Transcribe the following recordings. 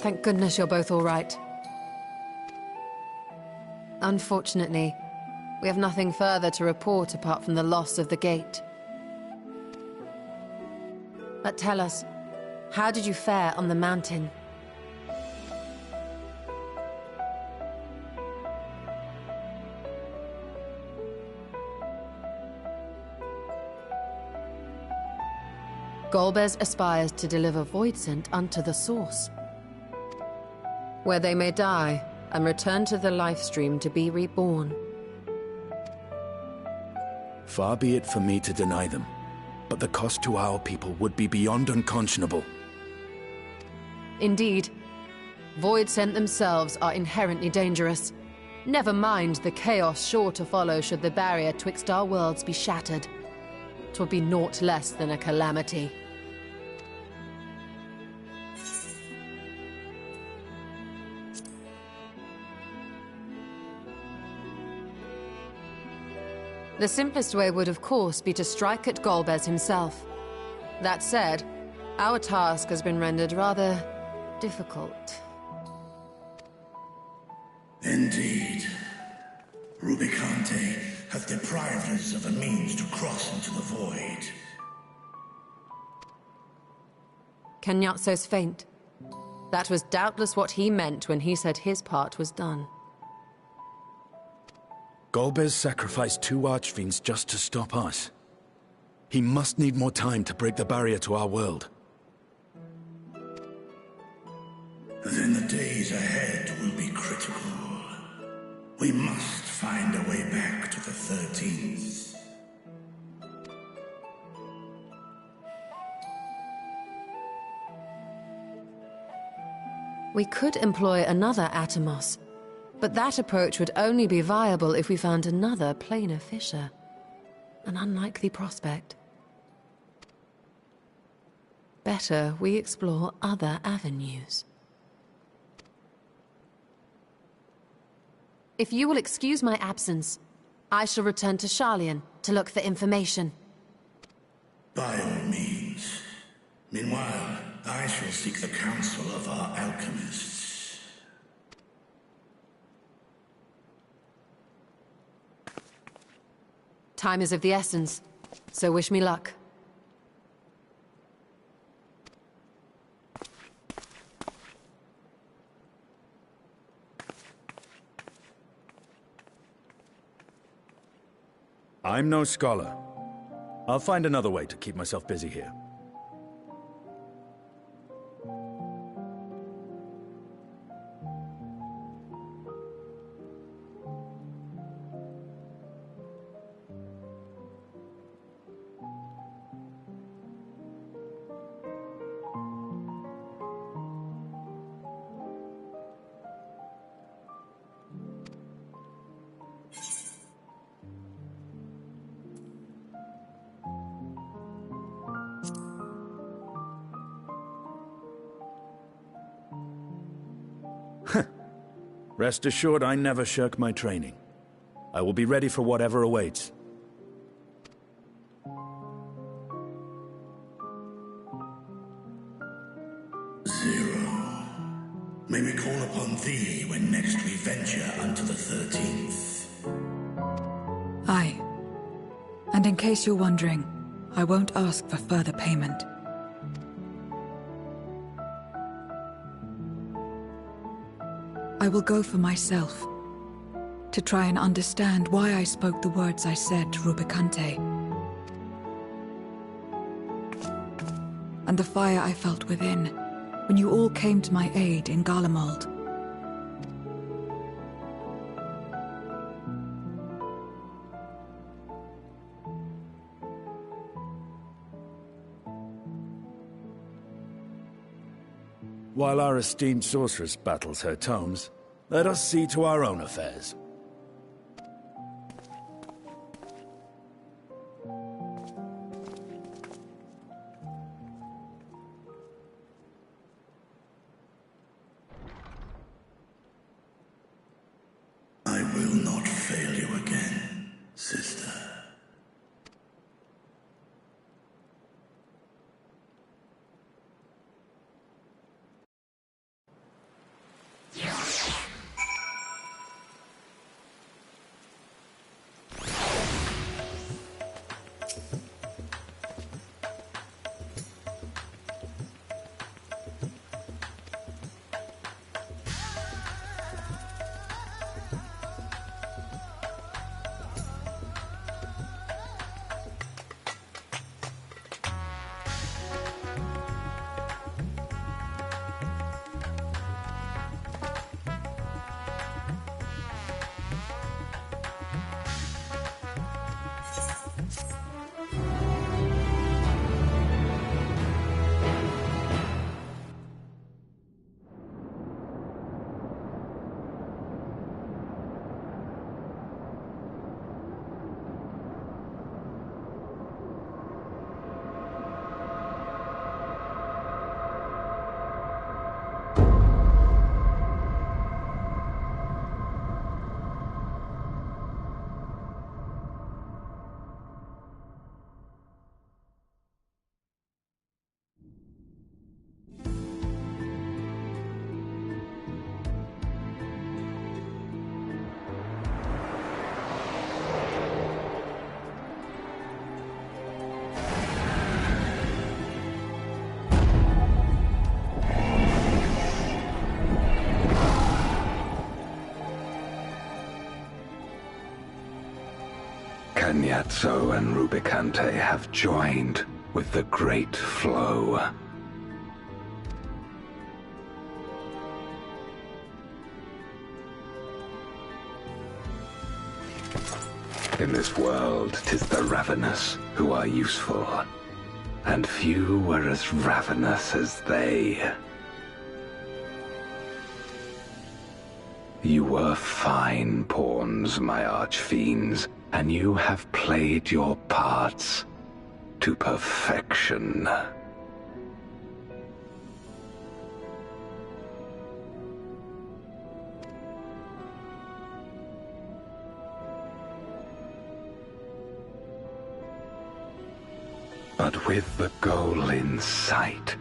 Thank goodness you're both all right. Unfortunately, we have nothing further to report apart from the loss of the gate. But tell us, how did you fare on the mountain? Golbez aspires to deliver Voidsent unto the Source, where they may die and return to the Livestream to be reborn. Far be it for me to deny them, but the cost to our people would be beyond unconscionable. Indeed, Voidsent themselves are inherently dangerous. Never mind the chaos sure to follow should the barrier twixt our worlds be shattered. 'Twould be naught less than a calamity. The simplest way would, of course, be to strike at Golbez himself. That said, our task has been rendered rather difficult. Indeed. Rubicante hath deprived us of a means to cross into the void. Kenyatso's faint. That was doubtless what he meant when he said his part was done. Golbez sacrificed 2 archfiends just to stop us. He must need more time to break the barrier to our world. Then the days ahead will be critical. We must find a way back to the 13th. We could employ another Atomos, but that approach would only be viable if we found another planar fissure. An unlikely prospect. Better we explore other avenues. If you will excuse my absence, I shall return to Sharlayan to look for information. By all means. Meanwhile, I shall seek the counsel of our alchemists. Time is of the essence, so wish me luck. I'm no scholar. I'll find another way to keep myself busy here. Rest assured, I never shirk my training. I will be ready for whatever awaits. Zero. May we call upon thee when next we venture unto the 13th. Aye. And in case you're wondering, I won't ask for further payment. I will go for myself, to try and understand why I spoke the words I said to Rubicante. And the fire I felt within, when you all came to my aid in Garlemald. While our esteemed sorceress battles her tomes, let us see to our own affairs. I will not fail you again, sister. Peñazzo and Rubicante have joined with the Great Flow. In this world, 'tis the ravenous who are useful, and few were as ravenous as they. You were fine pawns, my archfiends, and you have played your parts to perfection. But with the goal in sight,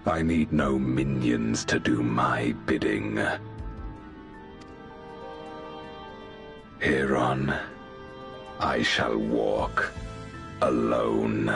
I need no minions to do my bidding. Hereon, I shall walk alone.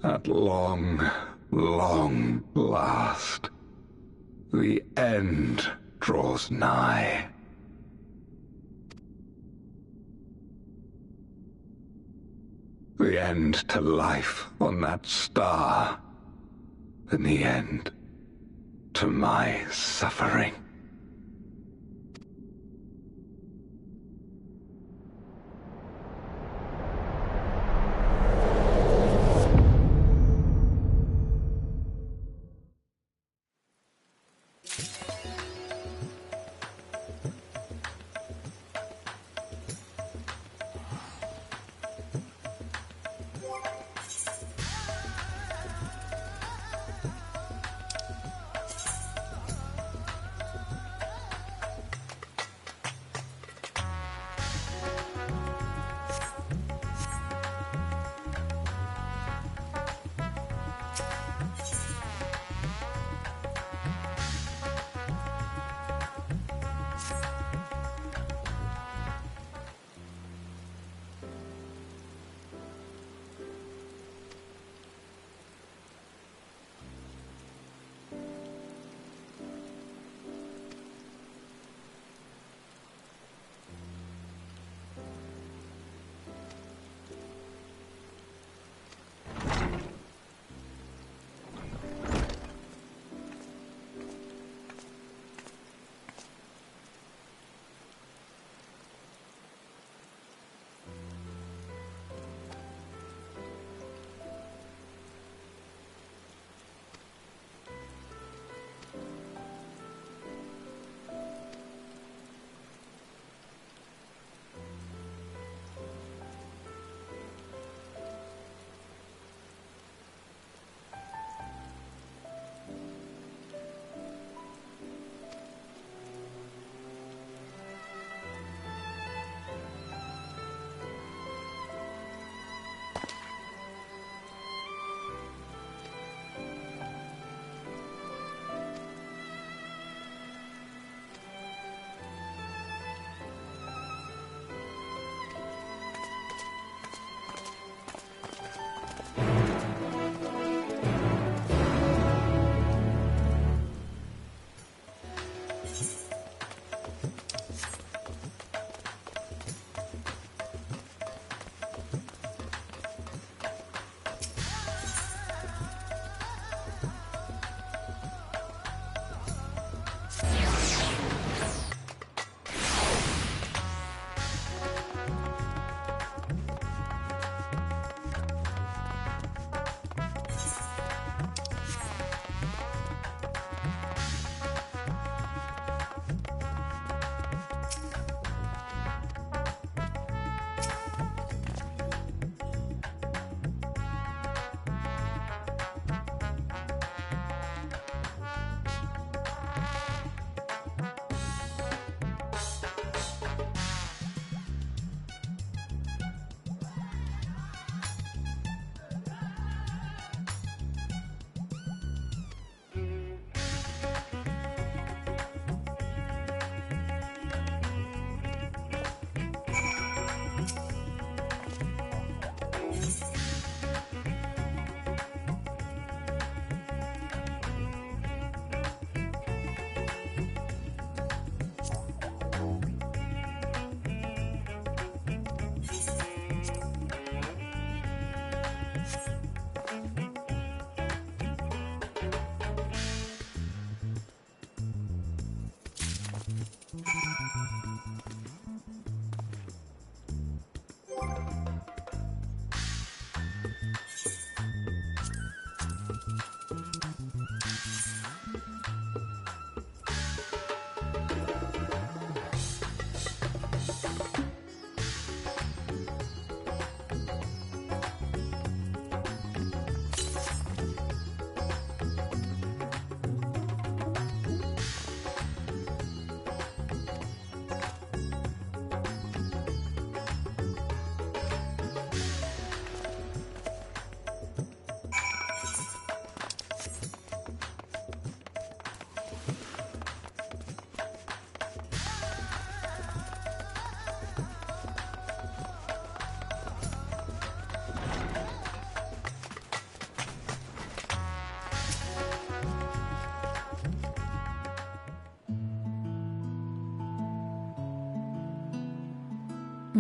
At long, long last, the end draws nigh. The end to life on that star, and the end to my suffering.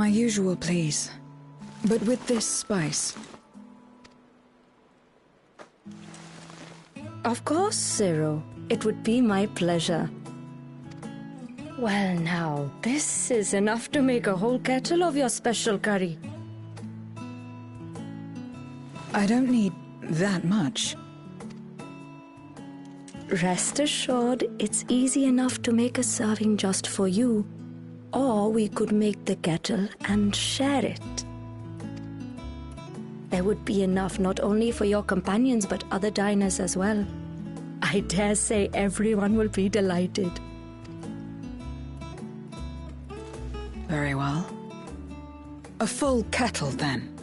My usual, please. But with this spice. Of course, Zero. It would be my pleasure. Well now, this is enough to make a whole kettle of your special curry. I don't need that much. Rest assured, it's easy enough to make a serving just for you. Or we could make the kettle and share it. There would be enough not only for your companions but other diners as well. I dare say everyone will be delighted. Very well. A full kettle, then.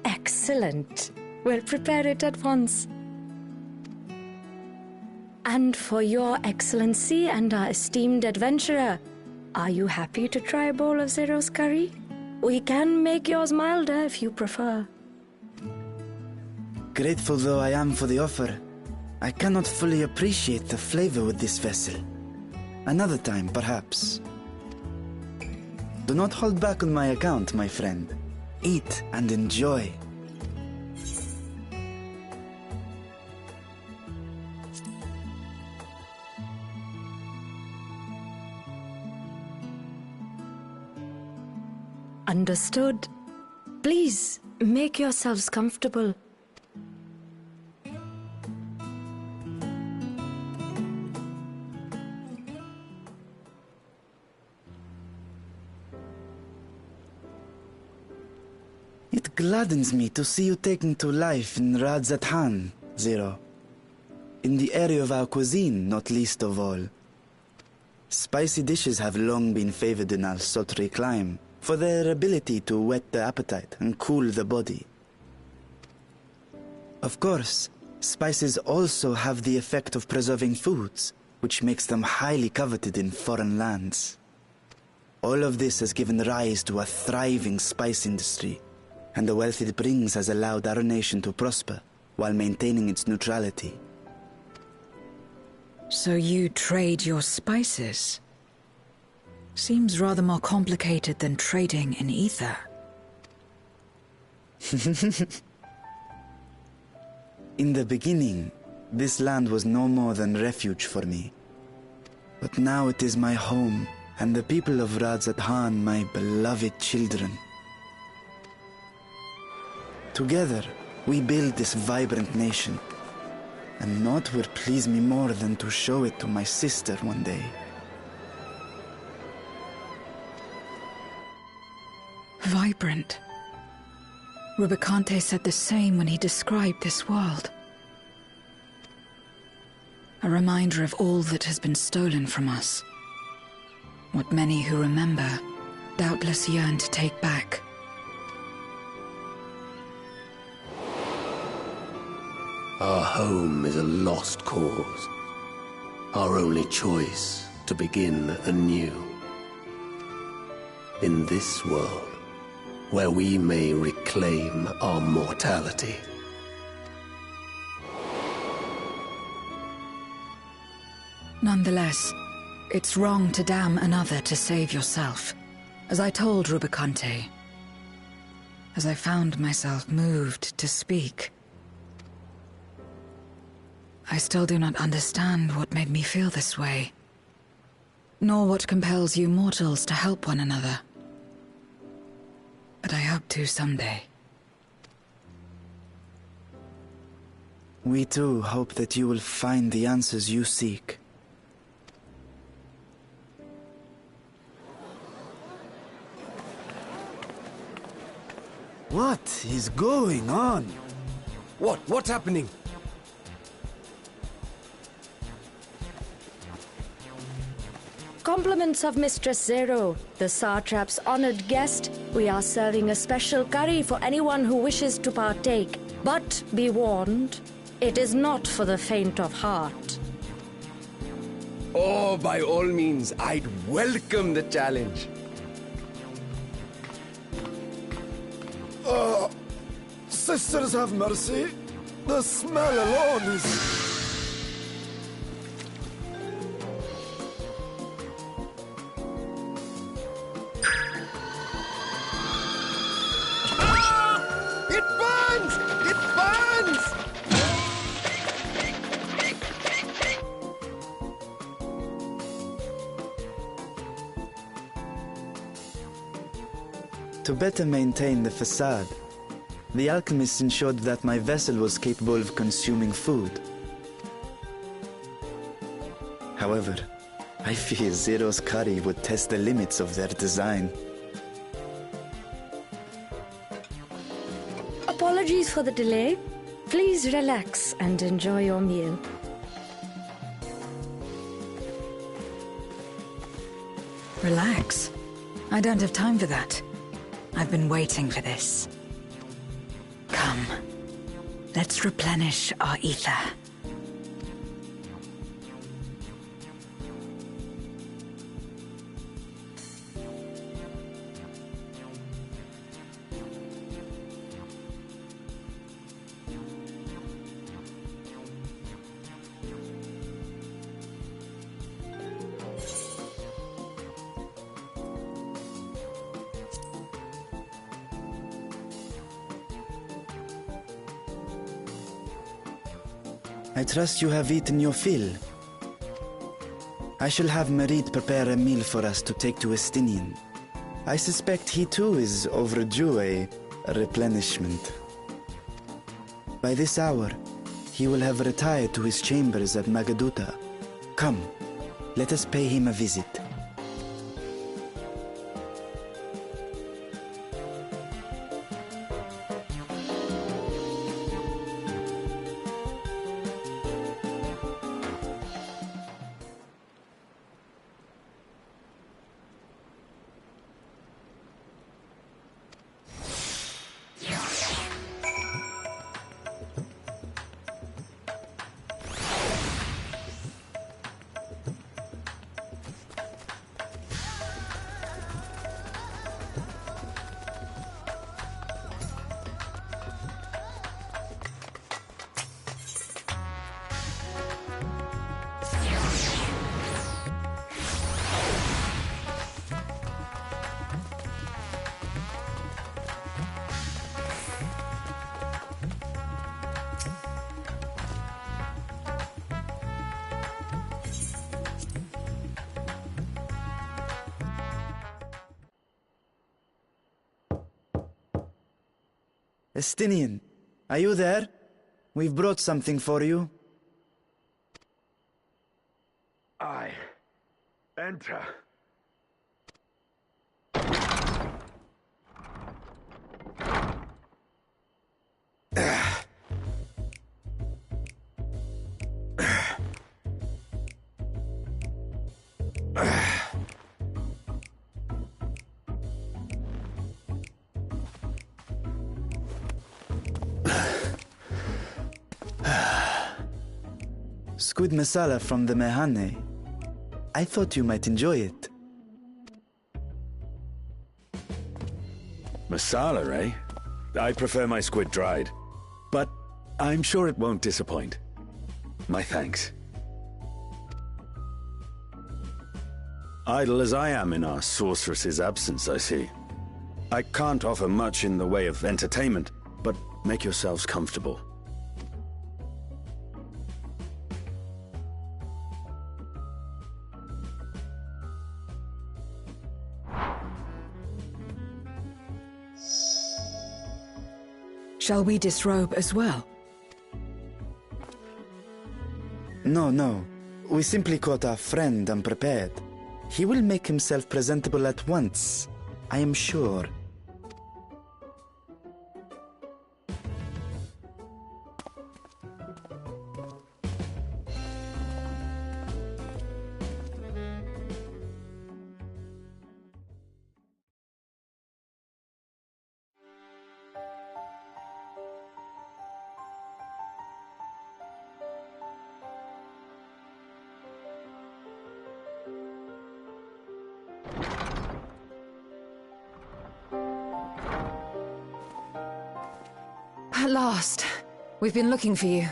Excellent. We'll prepare it at once. And for your excellency and our esteemed adventurer, are you happy to try a bowl of Zero's curry? We can make yours milder if you prefer. Grateful though I am for the offer, I cannot fully appreciate the flavor with this vessel. Another time, perhaps. Do not hold back on my account, my friend. Eat and enjoy. Understood. Please, make yourselves comfortable. It gladdens me to see you taking to life in Radzathan, Zero. In the area of our cuisine, not least of all. Spicy dishes have long been favored in our sultry clime, for their ability to whet the appetite and cool the body. Of course, spices also have the effect of preserving foods, which makes them highly coveted in foreign lands. All of this has given rise to a thriving spice industry, and the wealth it brings has allowed our nation to prosper while maintaining its neutrality. So you trade your spices? Seems rather more complicated than trading in ether. In the beginning, this land was no more than refuge for me. But now it is my home, and the people of Radzathan my beloved children. Together, we build this vibrant nation, and naught would please me more than to show it to my sister one day. Vibrant. Rubicante said the same when he described this world. A reminder of all that has been stolen from us. What many who remember doubtless yearn to take back. Our home is a lost cause. Our only choice to begin anew. In this world, where we may reclaim our mortality. Nonetheless, it's wrong to damn another to save yourself, as I told Rubicante. As I found myself moved to speak. I still do not understand what made me feel this way, nor what compels you mortals to help one another. But I hope to someday. We too hope that you will find the answers you seek. What is going on? What's happening? Compliments of Mistress Zero, the Satrap's honored guest. We are serving a special curry for anyone who wishes to partake. But be warned, it is not for the faint of heart. Oh, by all means, I'd welcome the challenge. Sisters have mercy. The smell alone is... To better maintain the facade, the alchemists ensured that my vessel was capable of consuming food. However, I fear Zero's curry would test the limits of their design. Apologies for the delay. Please relax and enjoy your meal. Relax? I don't have time for that. I've been waiting for this. Come, let's replenish our ether. I trust you have eaten your fill. I shall have Merit prepare a meal for us to take to Estinian. I suspect he too is overdue a replenishment. By this hour, he will have retired to his chambers at Magaduta. Come, let us pay him a visit. Estinian, are you there? We've brought something for you. I enter. Squid masala from the Mehane. I thought you might enjoy it. Masala, eh? I prefer my squid dried. But I'm sure it won't disappoint. My thanks. Idle as I am in our sorceress's absence, I see. I can't offer much in the way of entertainment, but make yourselves comfortable. Shall we disrobe as well? No. We simply caught our friend unprepared. He will make himself presentable at once, I am sure. At last. We've been looking for you.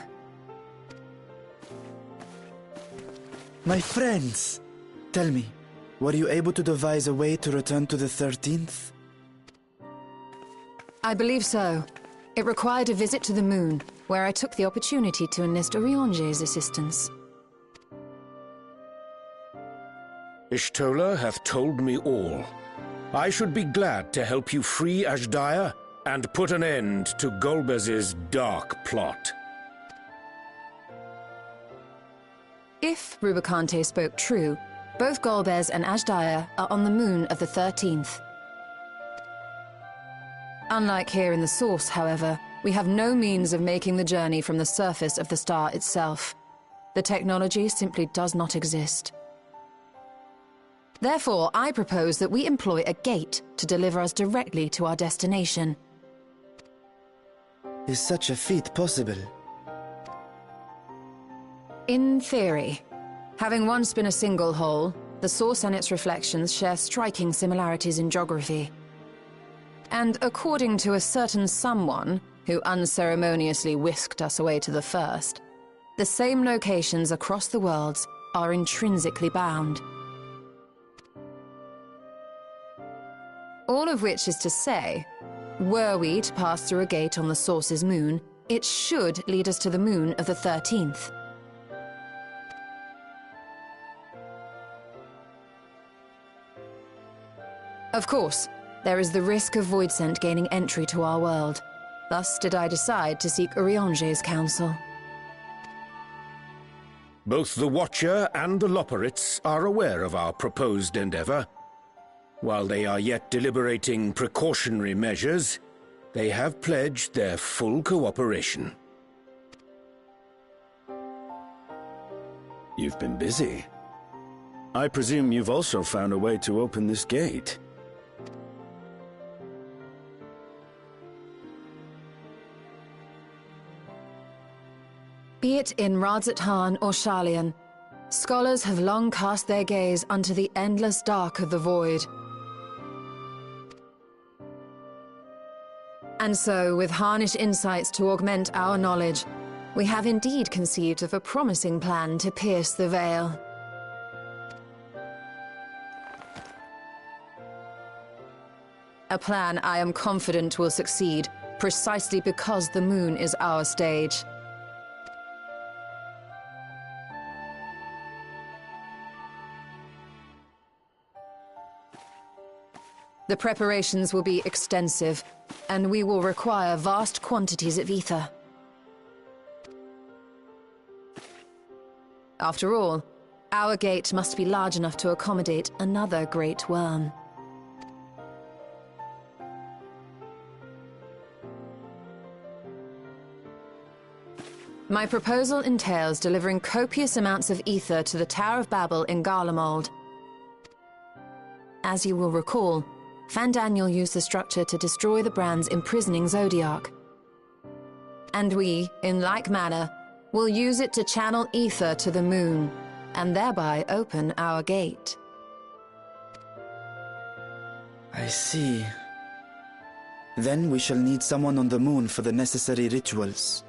My friends! Tell me, were you able to devise a way to return to the 13th? I believe so. It required a visit to the moon, where I took the opportunity to enlist Orionge's assistance. Ishtola hath told me all. I should be glad to help you free Azhdaya and put an end to Golbez's dark plot. If Rubicante spoke true, both Golbez and Azhdaya are on the moon of the 13th. Unlike here in the Source, however, we have no means of making the journey from the surface of the star itself. The technology simply does not exist. Therefore, I propose that we employ a gate to deliver us directly to our destination. Is such a feat possible? In theory. Having once been a single hole, the Source and its reflections share striking similarities in geography. And according to a certain someone who unceremoniously whisked us away to the first, the same locations across the worlds are intrinsically bound. All of which is to say, were we to pass through a gate on the Source's moon, it should lead us to the moon of the 13th. Of course, there is the risk of Voidsent gaining entry to our world. Thus did I decide to seek Urianger's counsel. Both the Watcher and the Loporrits are aware of our proposed endeavor. While they are yet deliberating precautionary measures, they have pledged their full cooperation. You've been busy. I presume you've also found a way to open this gate. Be it in Radzat-Han or Sharlayan, scholars have long cast their gaze unto the endless dark of the void. And so, with harnish insights to augment our knowledge, we have indeed conceived of a promising plan to pierce the veil. A plan I am confident will succeed, precisely because the moon is our stage. The preparations will be extensive, and we will require vast quantities of ether. After all, our gate must be large enough to accommodate another great worm. My proposal entails delivering copious amounts of ether to the Tower of Babel in Garlemald. As you will recall, Fandaniel used the structure to destroy the Brand's imprisoning Zodiac. And we, in like manner, will use it to channel ether to the moon, and thereby open our gate. I see. Then we shall need someone on the moon for the necessary rituals.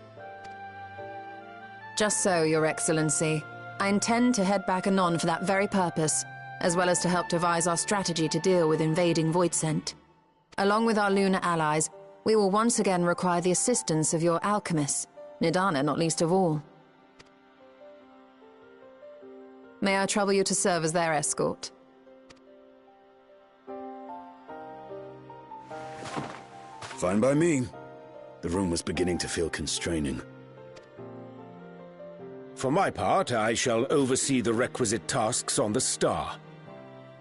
Just so, Your Excellency. I intend to head back anon for that very purpose, as well as to help devise our strategy to deal with invading Voidsent. Along with our lunar allies, we will once again require the assistance of your alchemists, Nidana not least of all. May I trouble you to serve as their escort? Fine by me. The room was beginning to feel constraining. For my part, I shall oversee the requisite tasks on the star.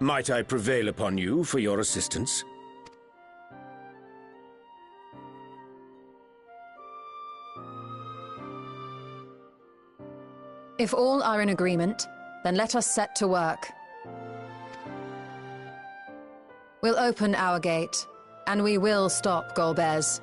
Might I prevail upon you for your assistance? If all are in agreement, then let us set to work. We'll open our gate, and we will stop Golbez.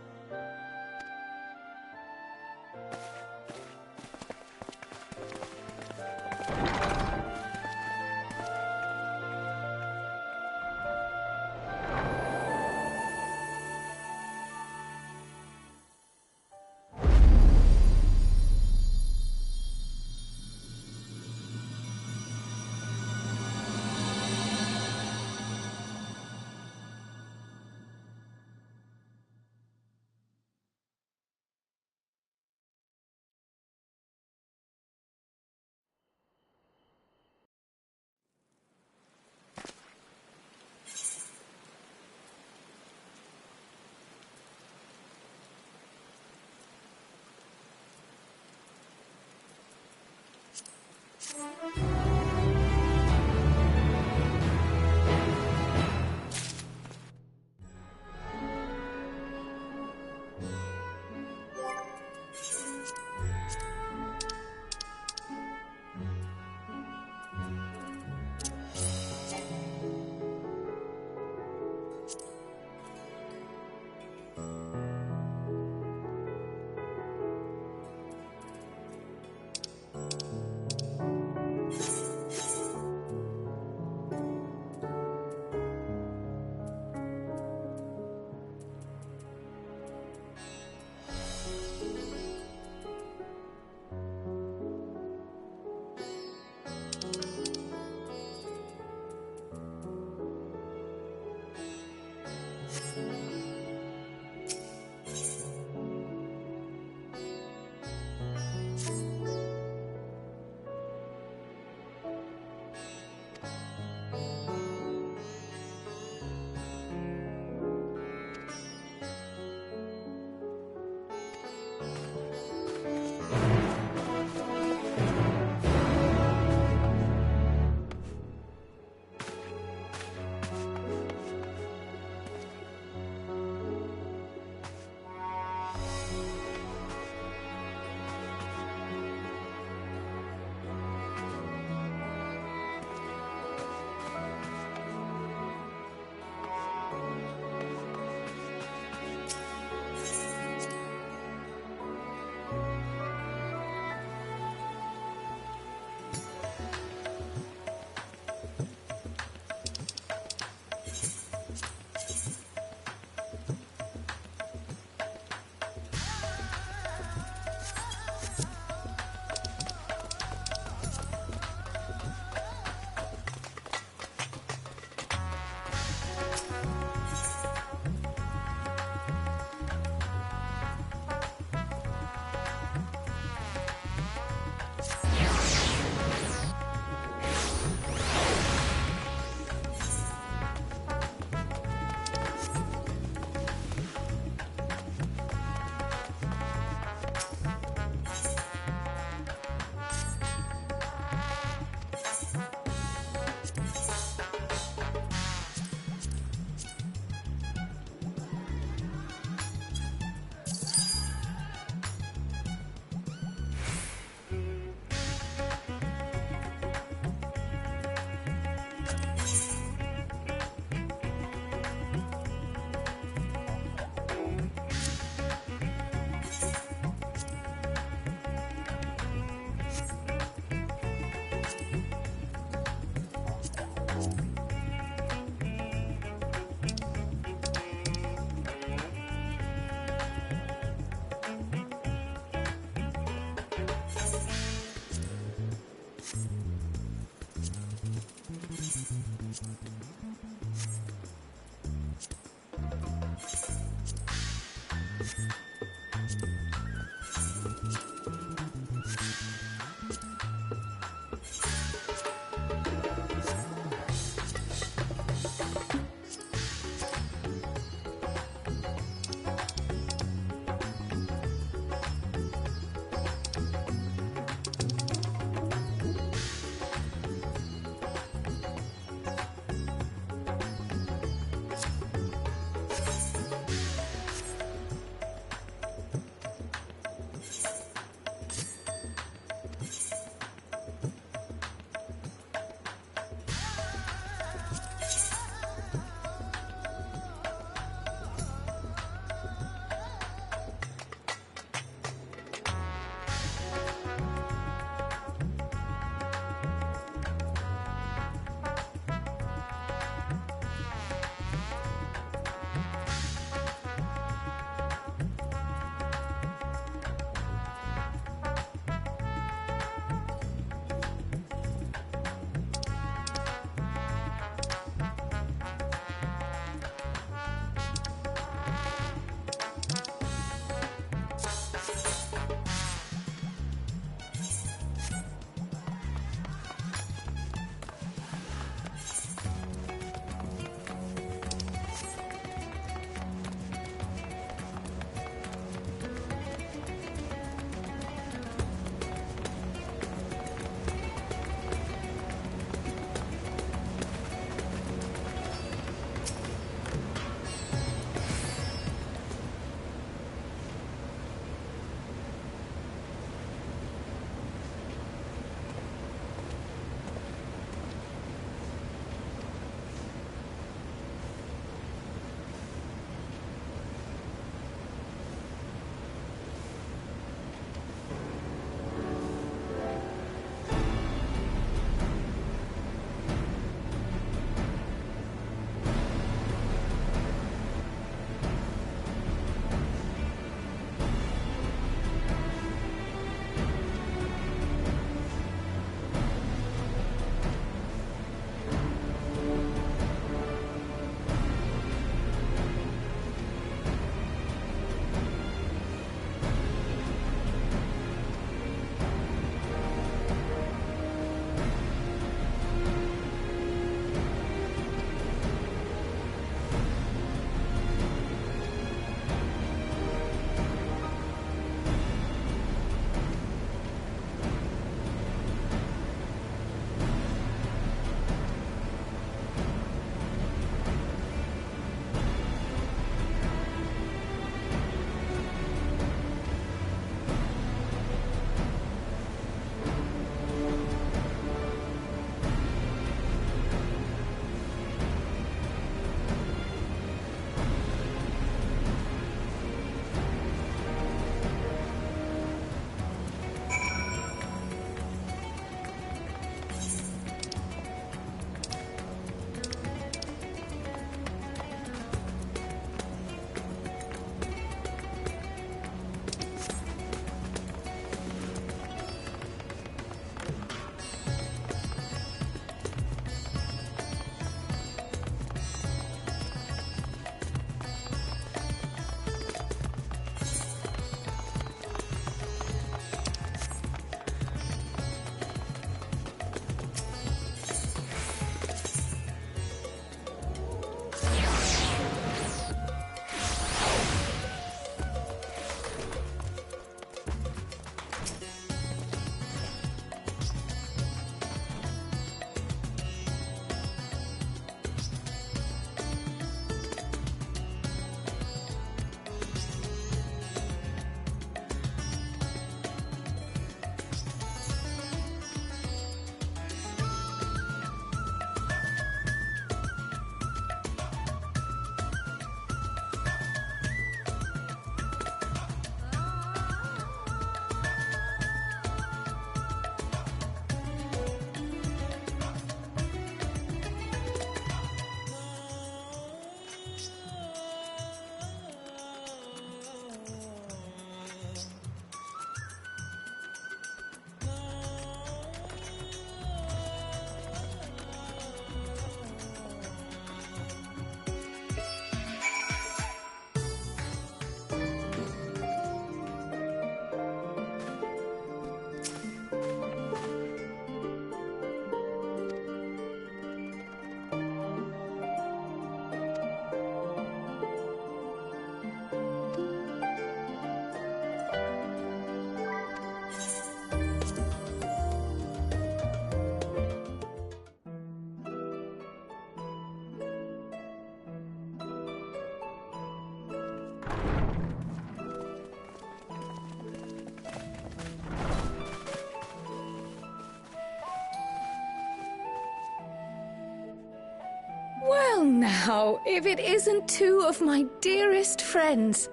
now, if it isn't two of my dearest friends.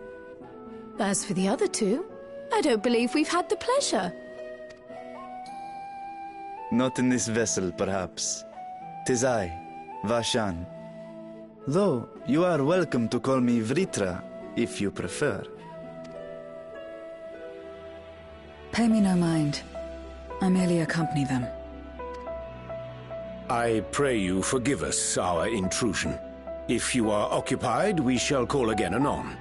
As for the other two, I don't believe we've had the pleasure. Not in this vessel, perhaps. 'Tis I, Vashan. Though, you are welcome to call me Vritra, if you prefer. Pay me no mind. I merely accompany them. I pray you forgive us our intrusion. If you are occupied, we shall call again anon.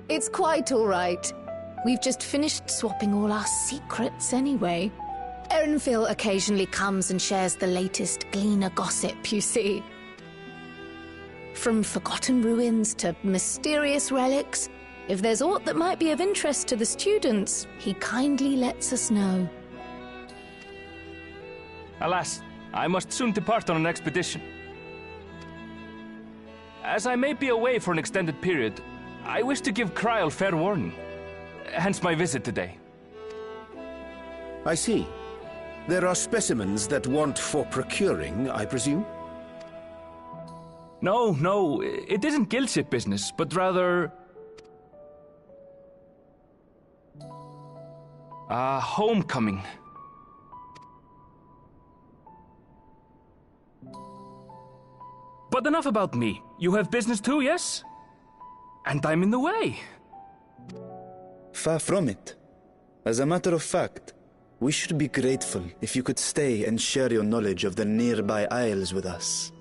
It's quite all right. We've just finished swapping all our secrets anyway. Erenville occasionally comes and shares the latest Gleaner gossip, you see. From forgotten ruins to mysterious relics, if there's aught that might be of interest to the students, he kindly lets us know. Alas, I must soon depart on an expedition. As I may be away for an extended period, I wish to give Kryl fair warning. Hence my visit today. I see. There are specimens that want for procuring, I presume? No, it isn't guildship business, but rather... homecoming. But enough about me. You have business too, yes? And I'm in the way. Far from it. As a matter of fact, we should be grateful if you could stay and share your knowledge of the nearby isles with us.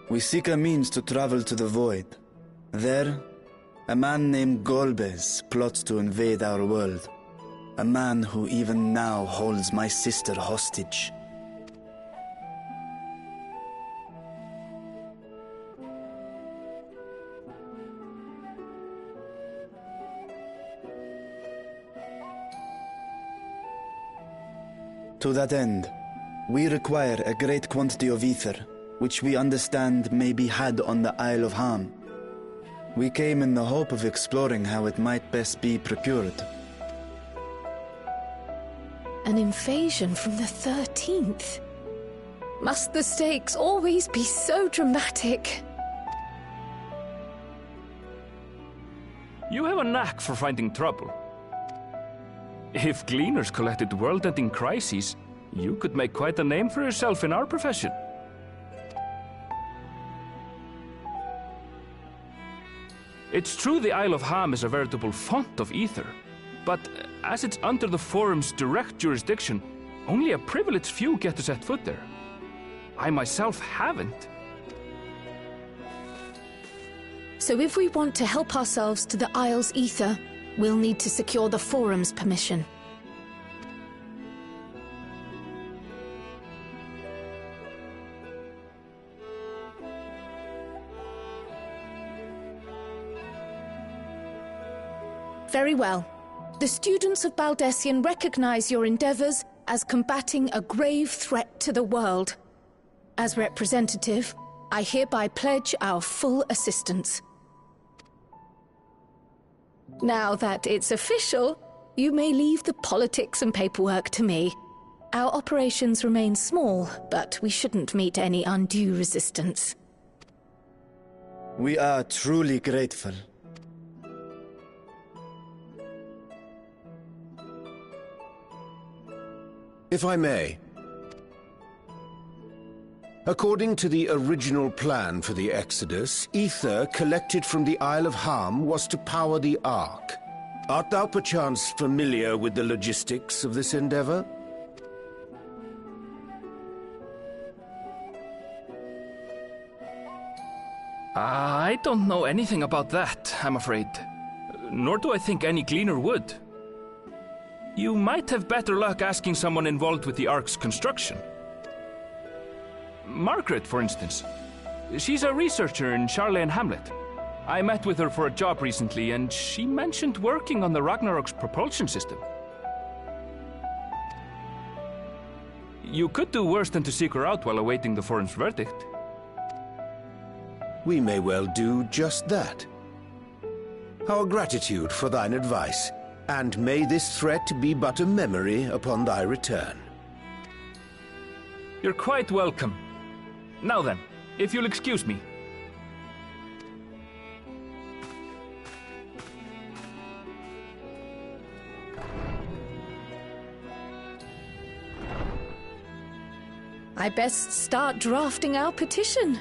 We seek a means to travel to the Void. There, a man named Golbez plots to invade our world. A man who even now holds my sister hostage. To that end, we require a great quantity of ether, which we understand may be had on the Isle of Ham. We came in the hope of exploring how it might best be procured. An invasion from the 13th? Must the stakes always be so dramatic? You have a knack for finding trouble. If Gleaners collected world-ending crises, you could make quite a name for yourself in our profession. It's true the Isle of Ham is a veritable font of ether, but as it's under the Forum's direct jurisdiction, only a privileged few get to set foot there. I myself haven't. So if we want to help ourselves to the Isle's ether, we'll need to secure the Forum's permission. Very well. The students of Baldessian recognize your endeavors as combating a grave threat to the world. As representative, I hereby pledge our full assistance. Now that it's official, you may leave the politics and paperwork to me. Our operations remain small, but we shouldn't meet any undue resistance. We are truly grateful. If I may. According to the original plan for the Exodus, ether collected from the Isle of Ham was to power the Ark. Art thou perchance familiar with the logistics of this endeavor? I don't know anything about that, I'm afraid. Nor do I think any Gleaner would. You might have better luck asking someone involved with the Ark's construction. Margaret, for instance. She's a researcher in Charlene Hamlet. I met with her for a job recently, and she mentioned working on the Ragnarok's propulsion system. You could do worse than to seek her out while awaiting the Forum's verdict. We may well do just that. our gratitude for thine advice, and may this threat be but a memory upon thy return. You're quite welcome. Now then, if you'll excuse me. I best start drafting our petition.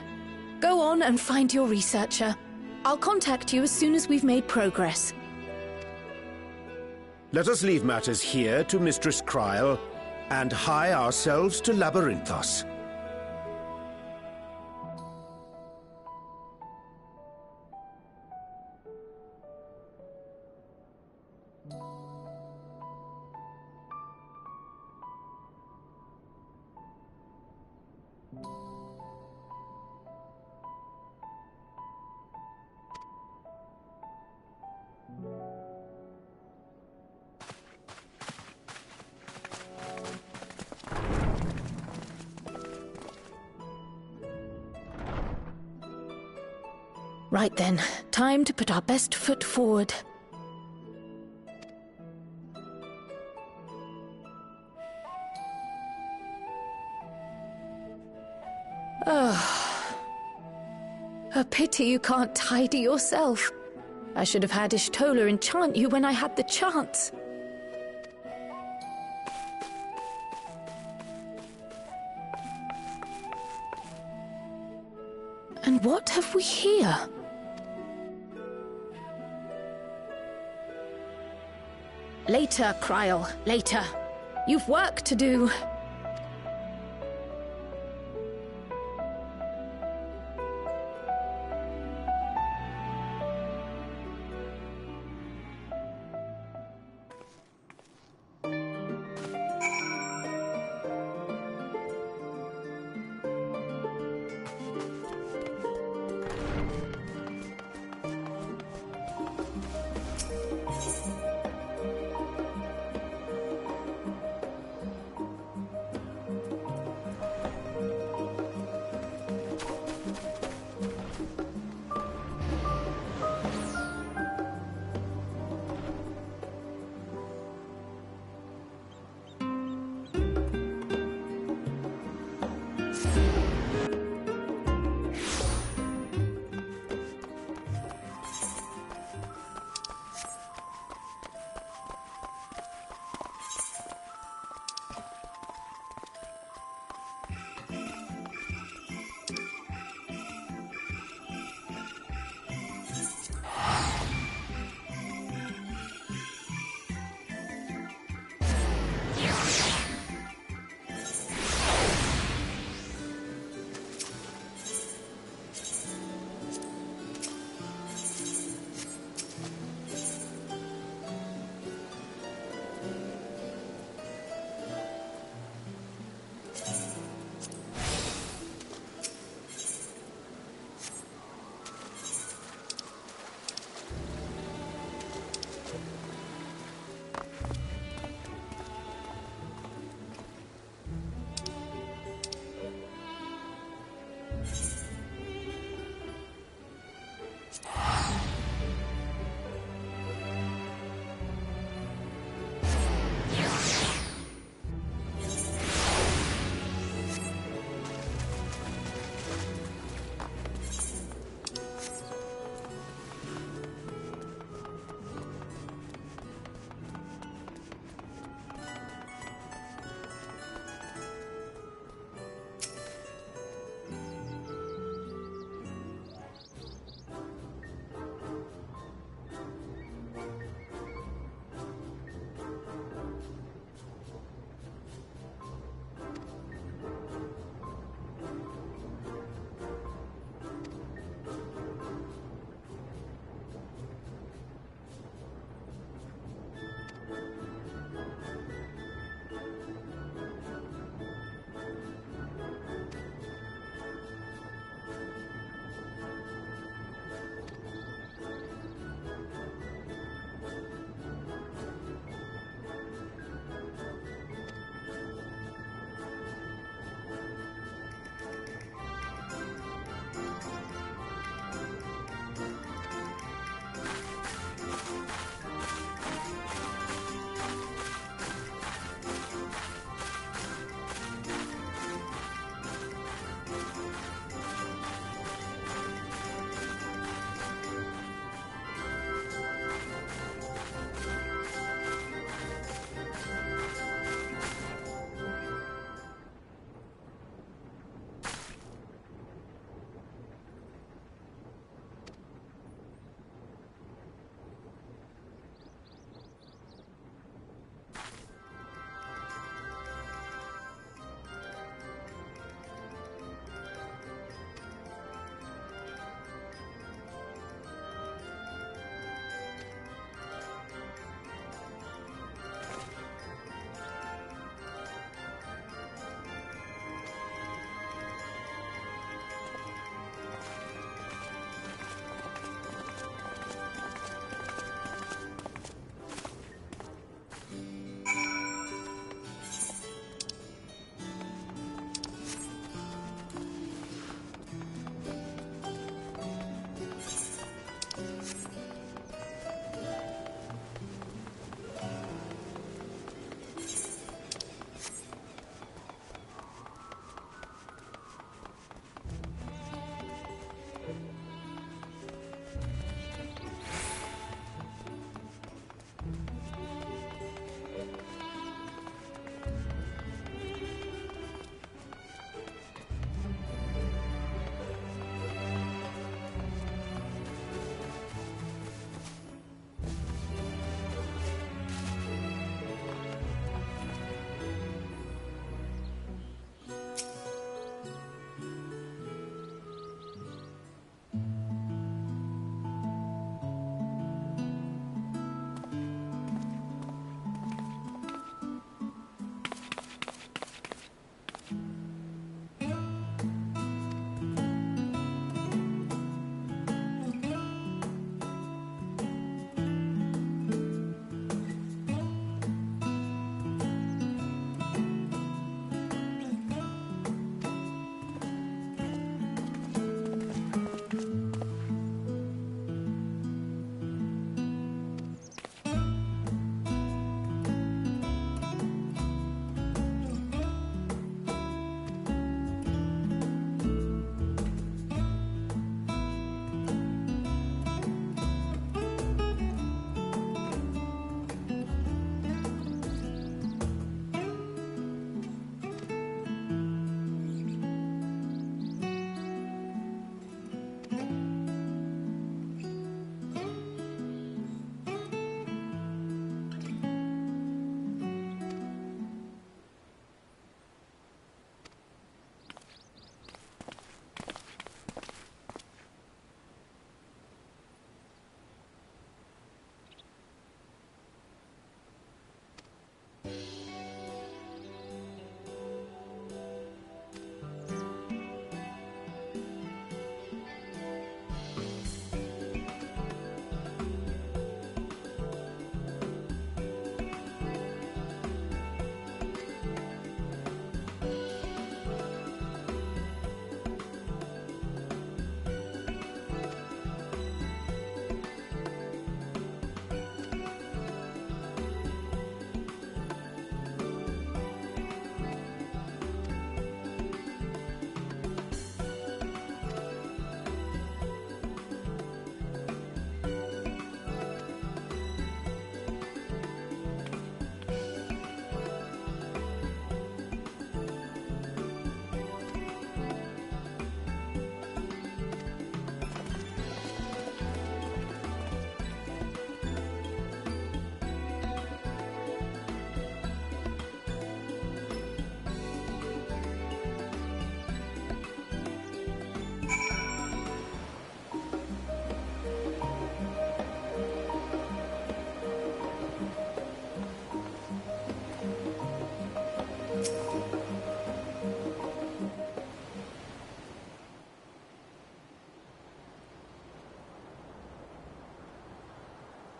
Go on and find your researcher. I'll contact you as soon as we've made progress. Let us leave matters here to Mistress Kryl, and hie ourselves to Labyrinthos. Right then, time to put our best foot forward. A pity you can't tidy yourself. I should have had Ishtola enchant you when I had the chance. And what have we here? Later, Kryl, later. You've work to do.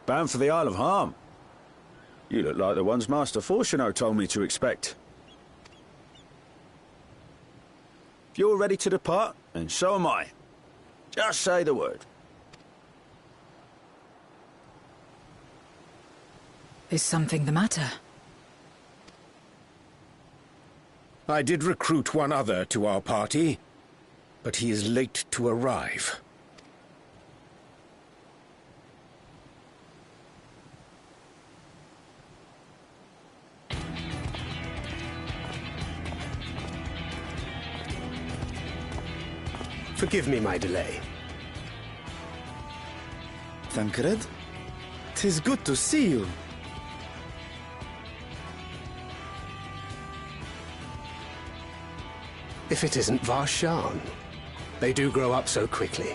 Bound for the Isle of Harm. You look like the ones Master Fortuno told me to expect. If you're ready to depart, then so am I. Just say the word. Is something the matter? I did recruit one other to our party, but he is late to arrive. Forgive me my delay. Thancred? 'Tis good to see you. If it isn't Varshan. They do grow up so quickly.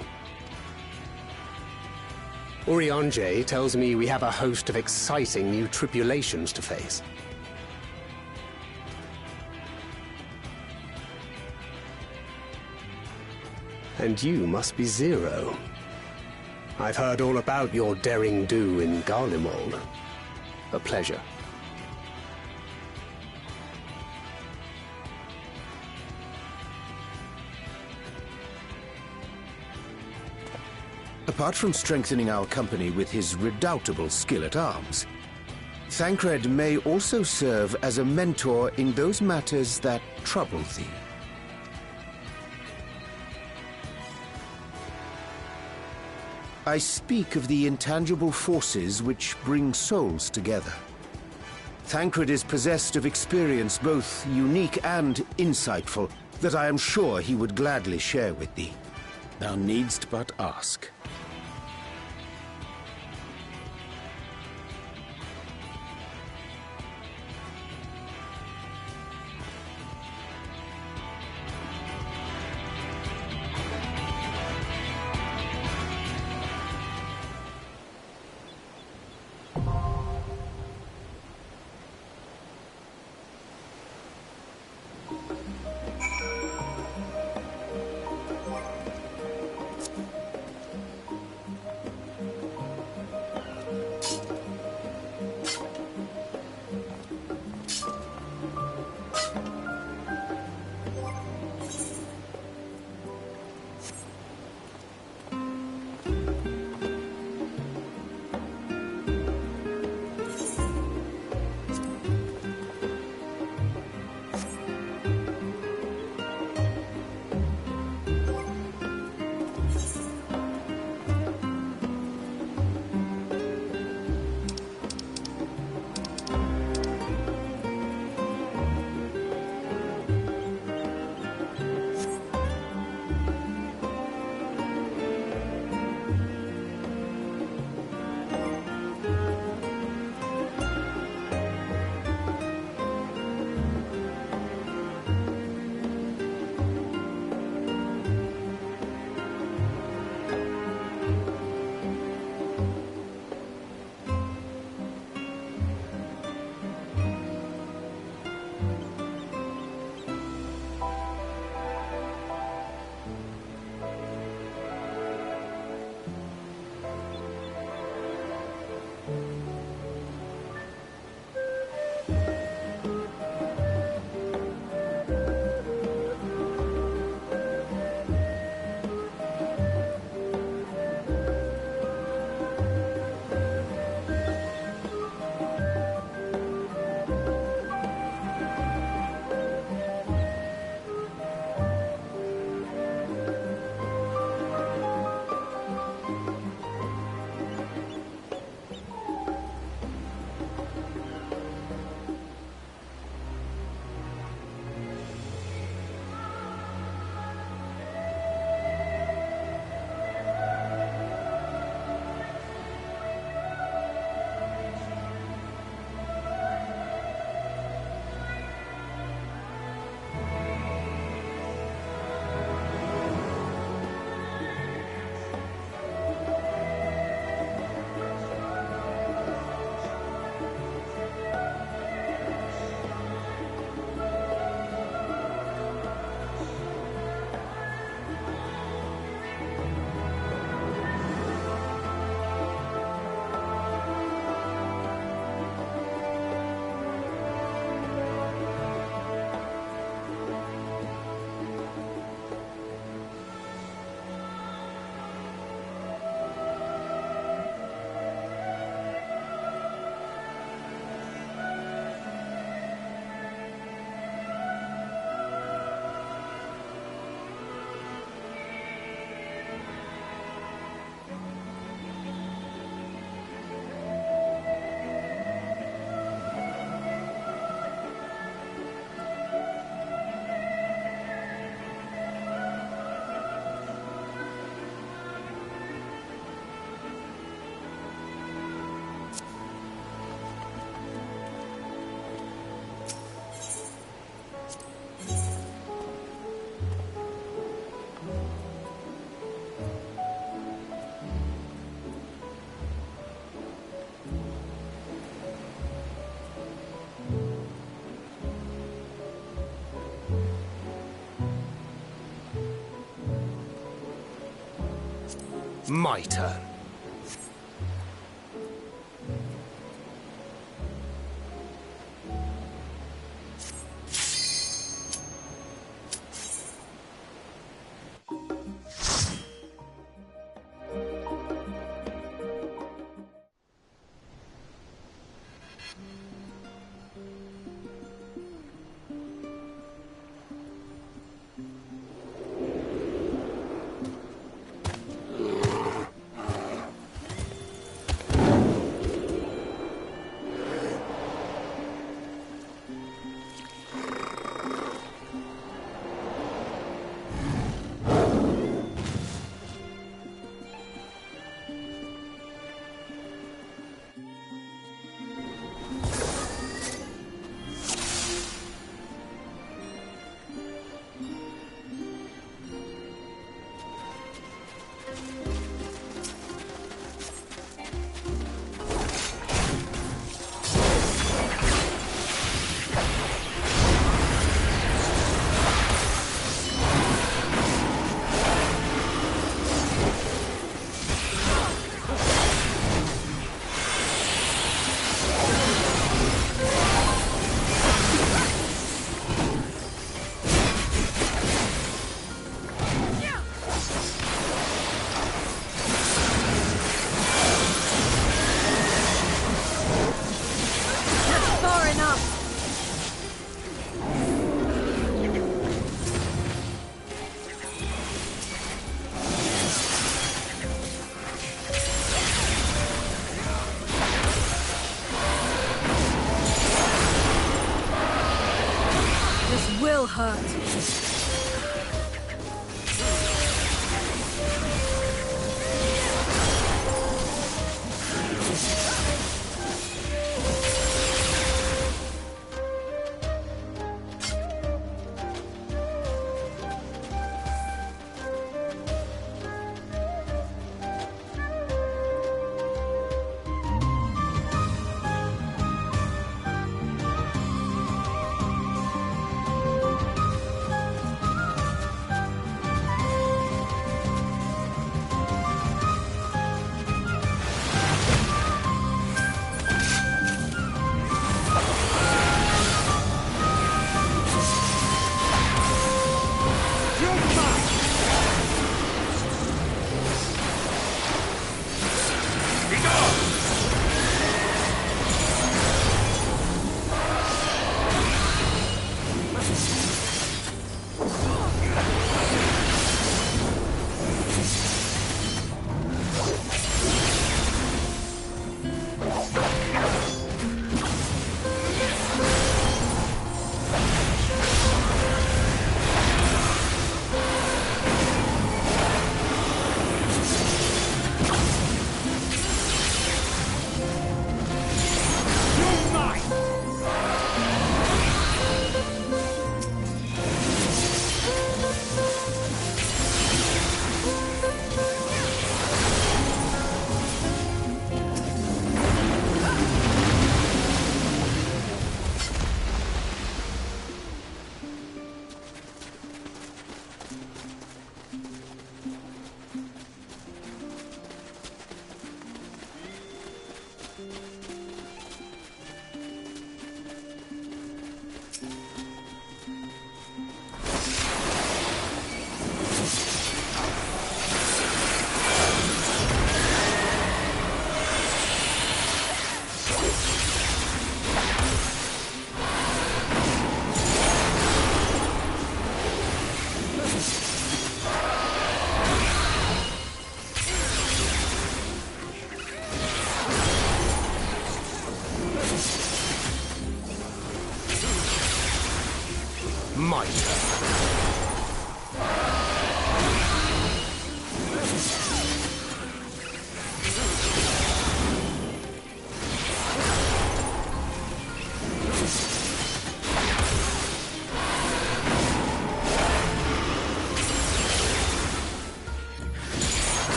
Urianger tells me we have a host of exciting new tribulations to face. And you must be Zero. I've heard all about your daring do in Garlemald. A pleasure. Apart from strengthening our company with his redoubtable skill at arms, Thancred may also serve as a mentor in those matters that trouble thee. I speak of the intangible forces which bring souls together. Thancred is possessed of experience both unique and insightful that I am sure he would gladly share with thee. Thou needst but ask. My turn.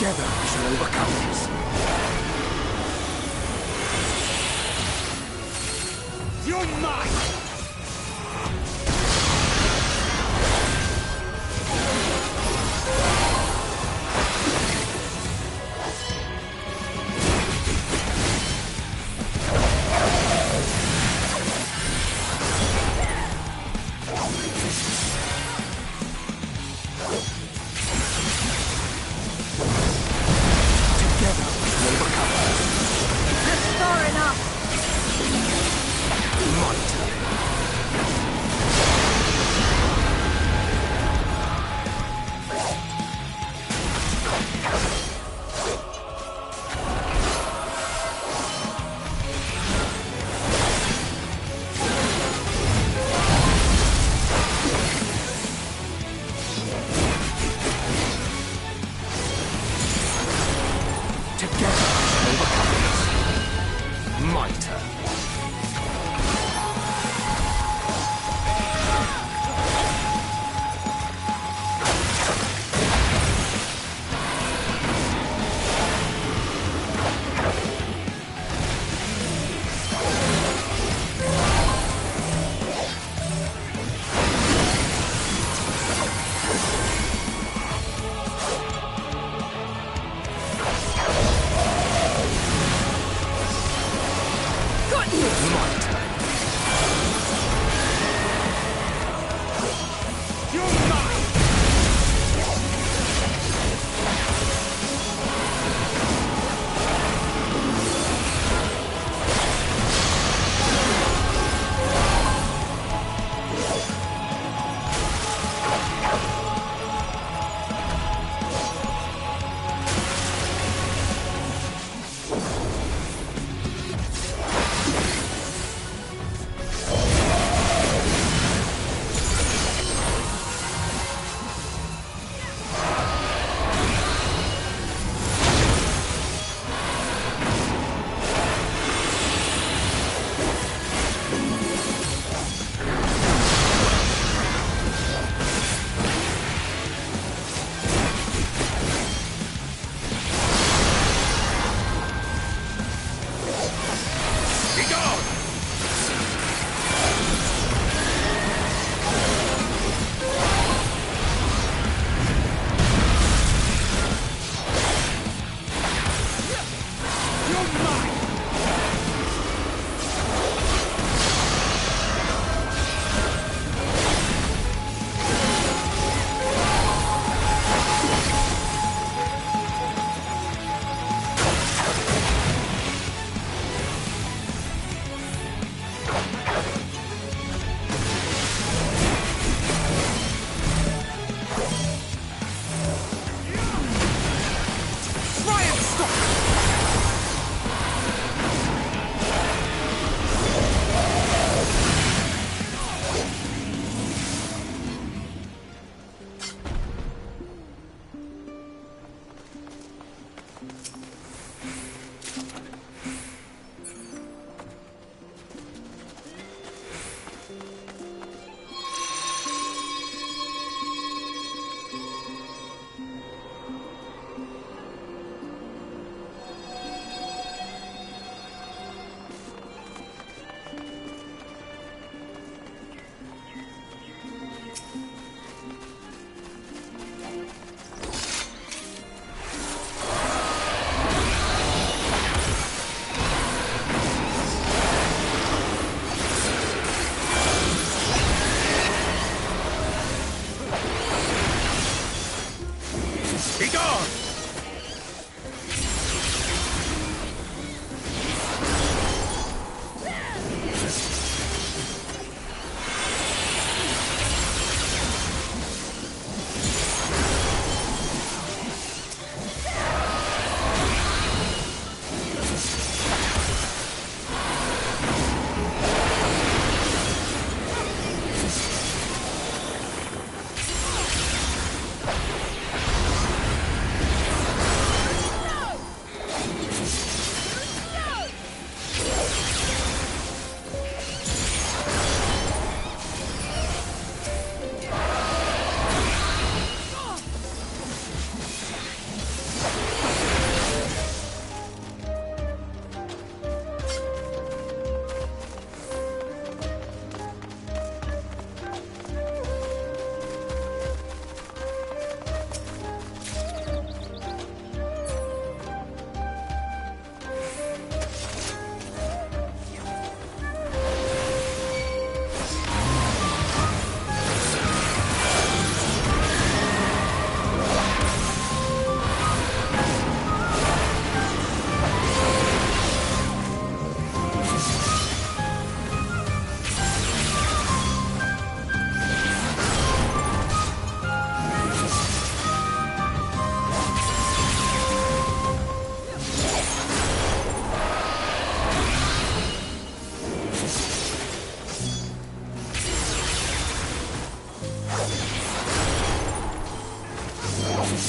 Together we shall overcome this. You're mine! That's far enough! Might.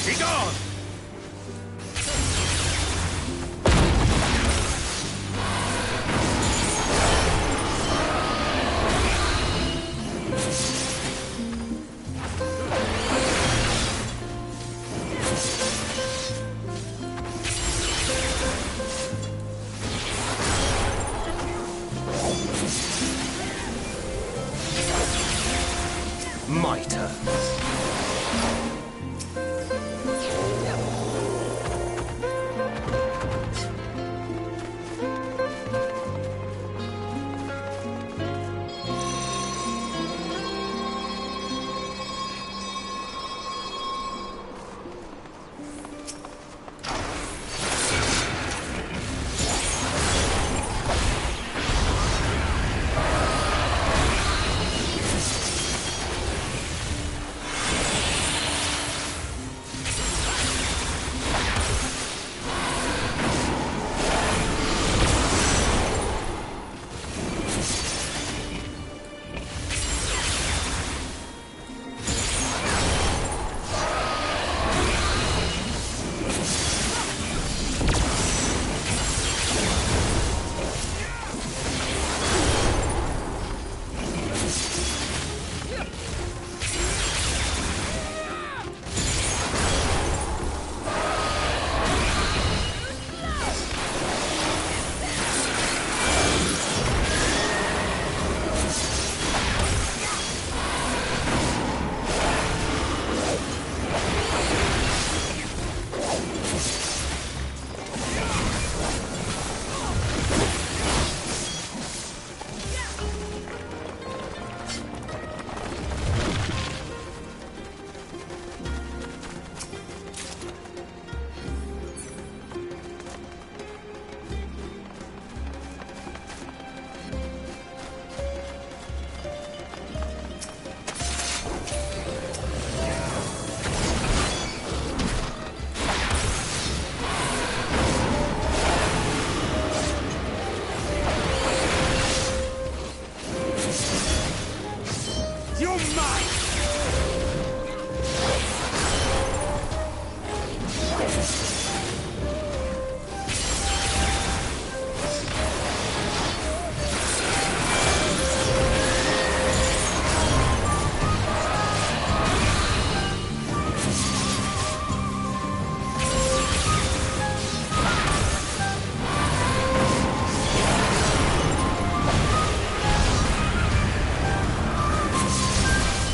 Be gone! My turn.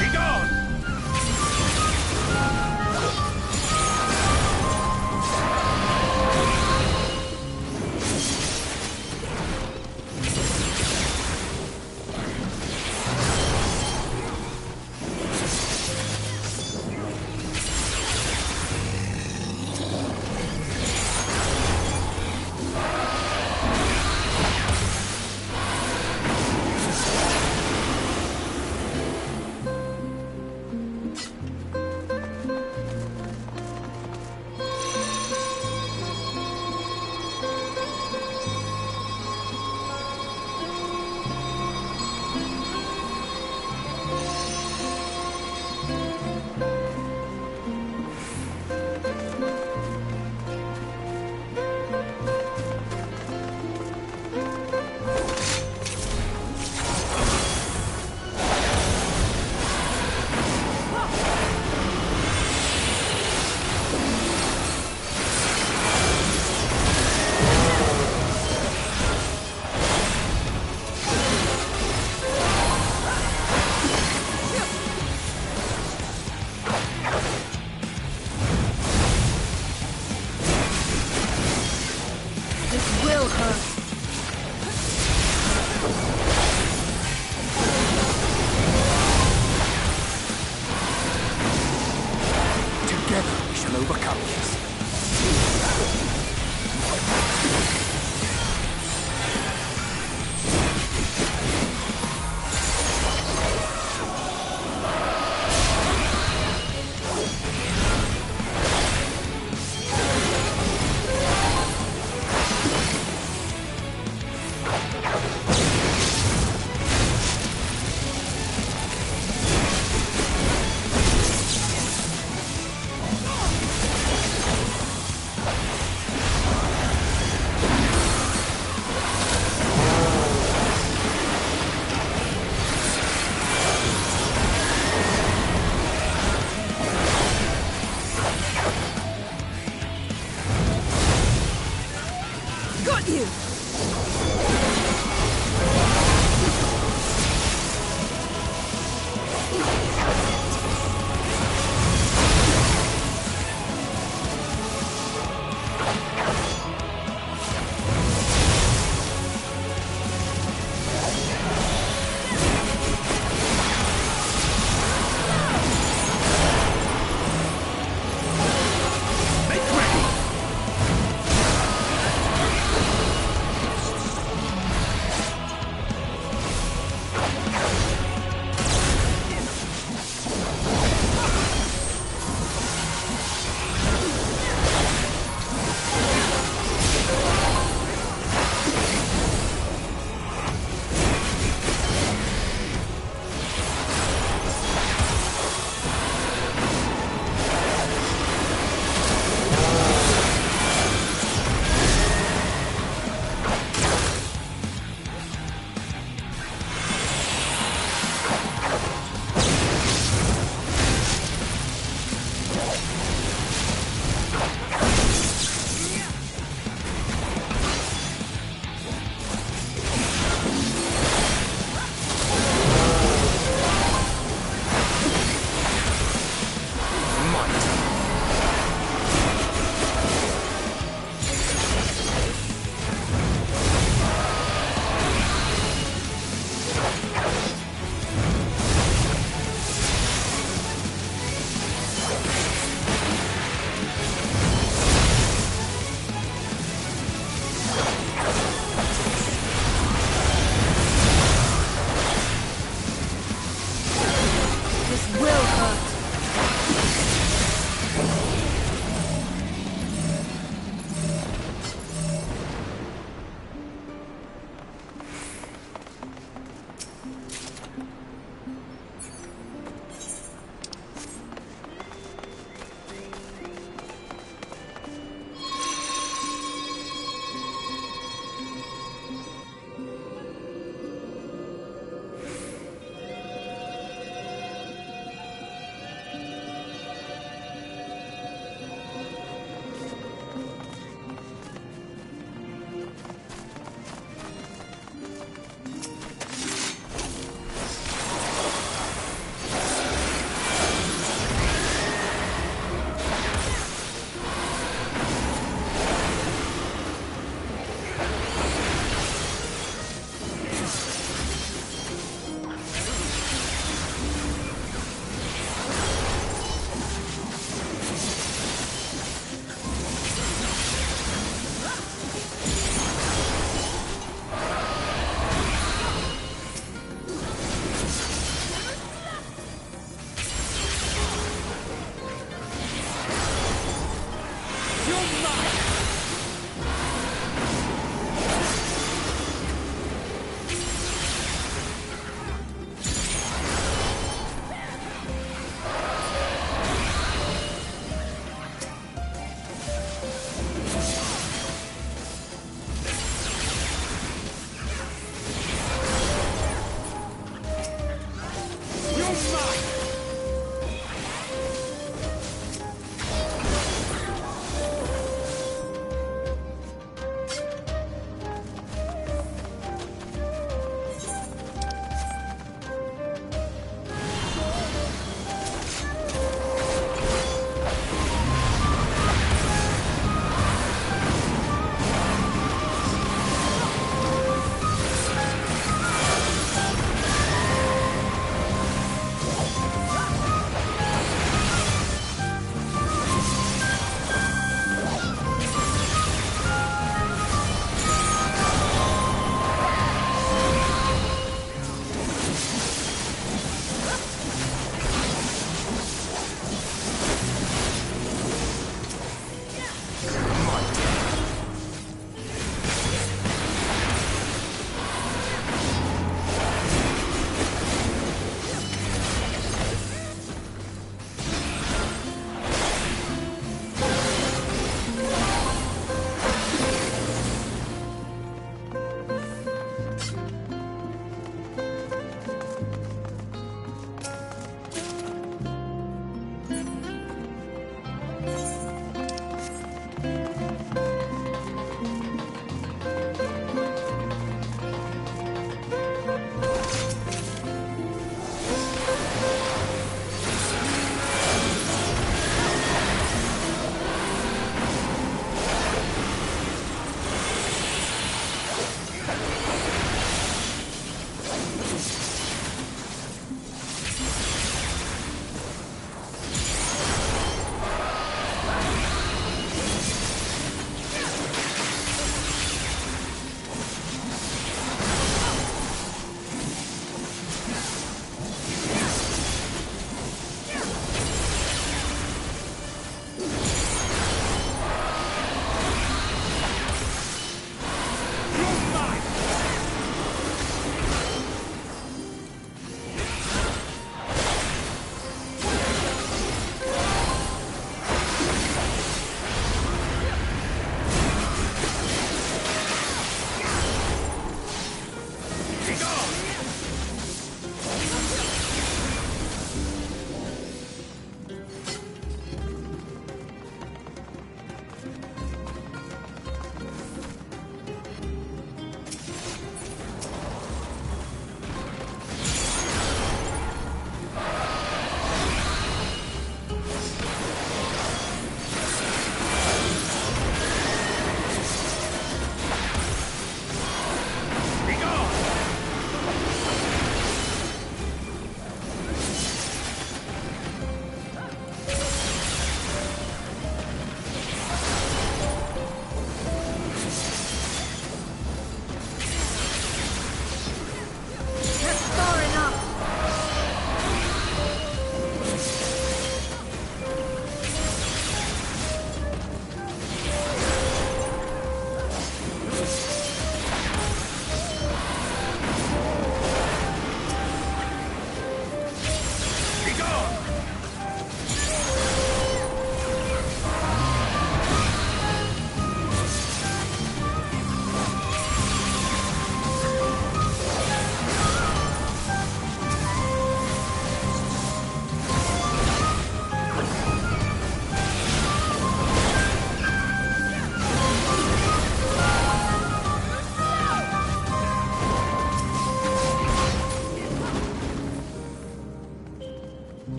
Be gone!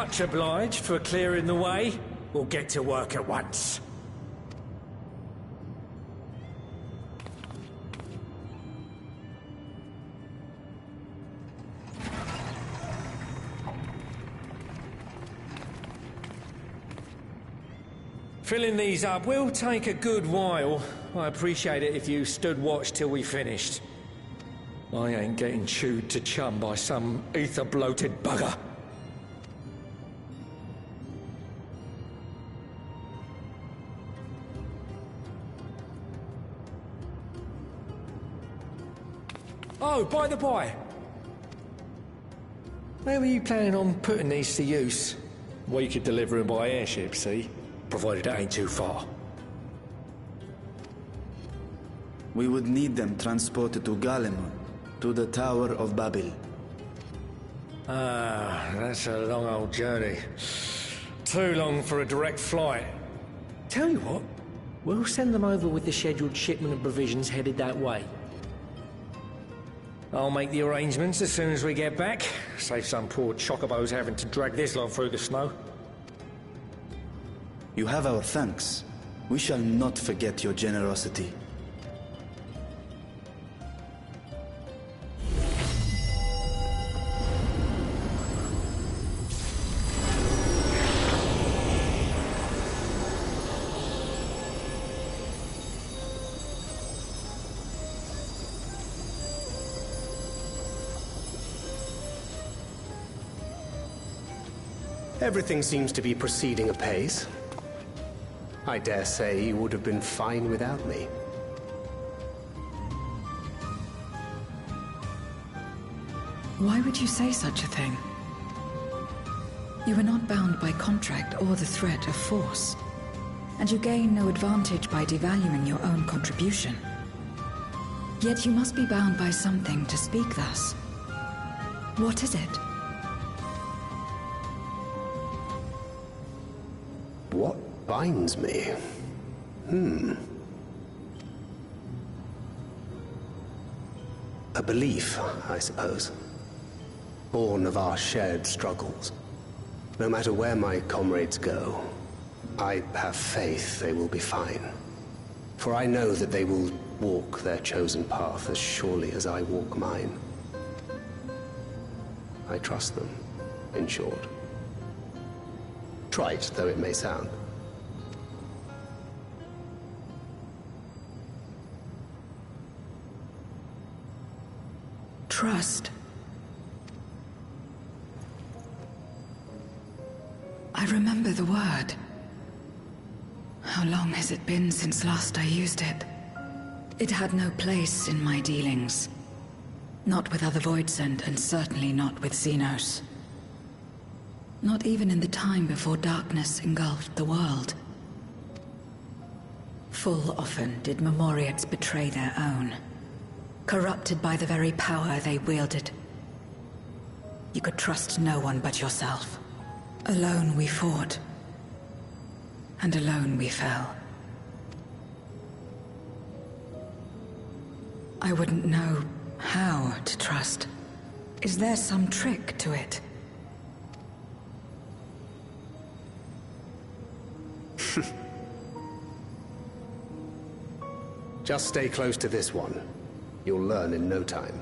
Much obliged for clearing the way. We'll get to work at once. Filling these up will take a good while. I appreciate it if you stood watch till we finished. I ain't getting chewed to chum by some ether-bloated bugger. Oh, by the by, where were you planning on putting these to use? We could deliver them by airship, see? Provided it ain't too far. We would need them transported to Garlemald, to the Tower of Babel. Ah, that's a long old journey. Too long for a direct flight. Tell you what, we'll send them over with the scheduled shipment of provisions headed that way. I'll make the arrangements as soon as we get back. Save some poor chocobos having to drag this lot through the snow. You have our thanks. We shall not forget your generosity. Everything seems to be proceeding apace. I dare say you would have been fine without me. Why would you say such a thing? You are not bound by contract or the threat of force, and you gain no advantage by devaluing your own contribution. Yet you must be bound by something to speak thus. What is it? What binds me? A belief, I suppose. Born of our shared struggles. No matter where my comrades go, I have faith they will be fine. For I know that they will walk their chosen path as surely as I walk mine. I trust them, in short. Trite though it may sound. Trust. I remember the word. How long has it been since last I used it? It had no place in my dealings. Not with other Voidsent, and certainly not with Xenos. Not even in the time before darkness engulfed the world. Full often did Memoriates betray their own, corrupted by the very power they wielded. You could trust no one but yourself. Alone we fought, and alone we fell. I wouldn't know how to trust. Is there some trick to it? Just stay close to this one. You'll learn in no time.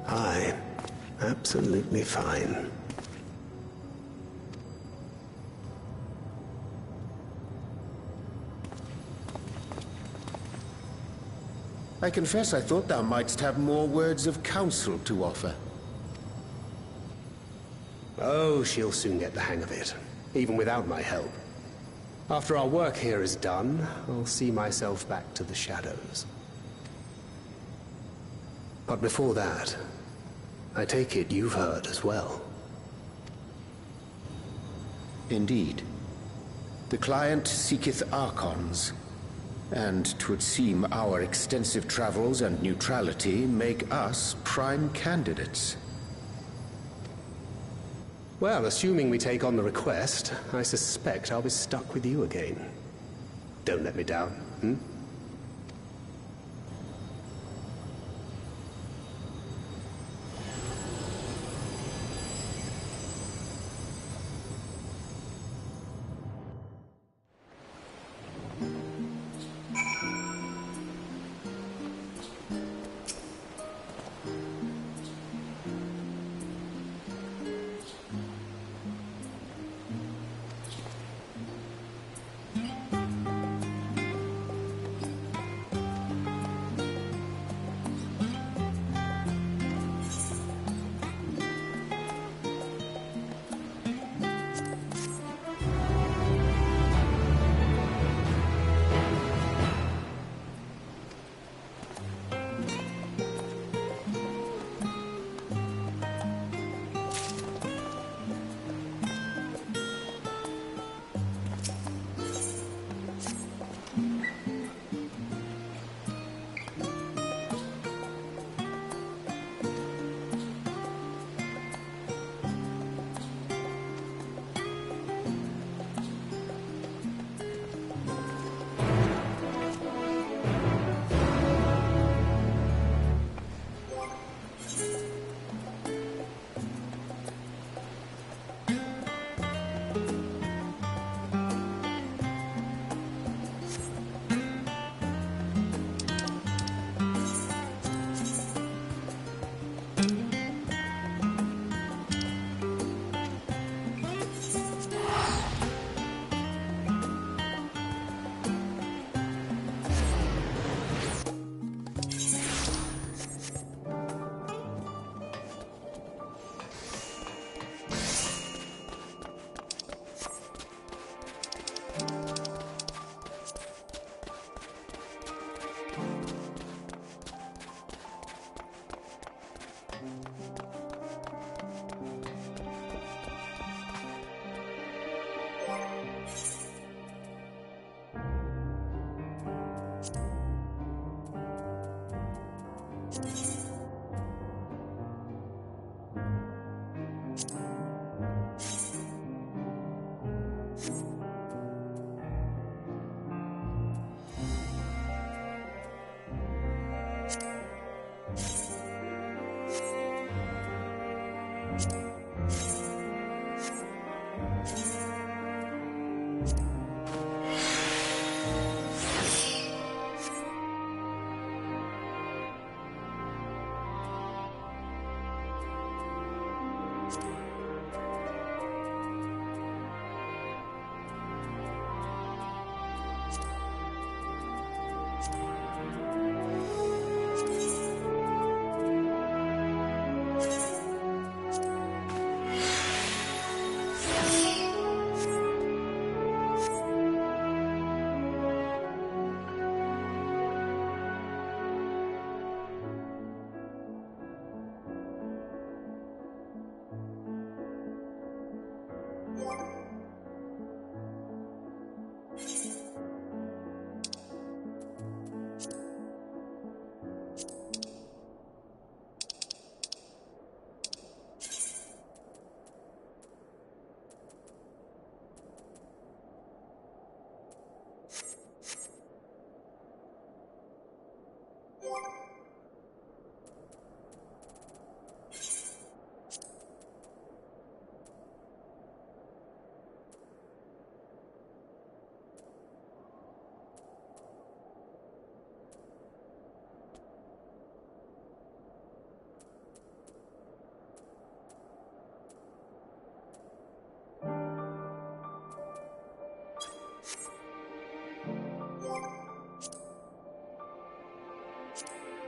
Aye, absolutely fine. I confess I thought thou mightst have more words of counsel to offer. Oh, she'll soon get the hang of it, even without my help. After our work here is done, I'll see myself back to the shadows. But before that, I take it you've heard as well. Indeed. The client seeketh Archons, and 'twould seem our extensive travels and neutrality make us prime candidates. Well, assuming we take on the request, I suspect I'll be stuck with you again. Don't let me down, hmm?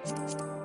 you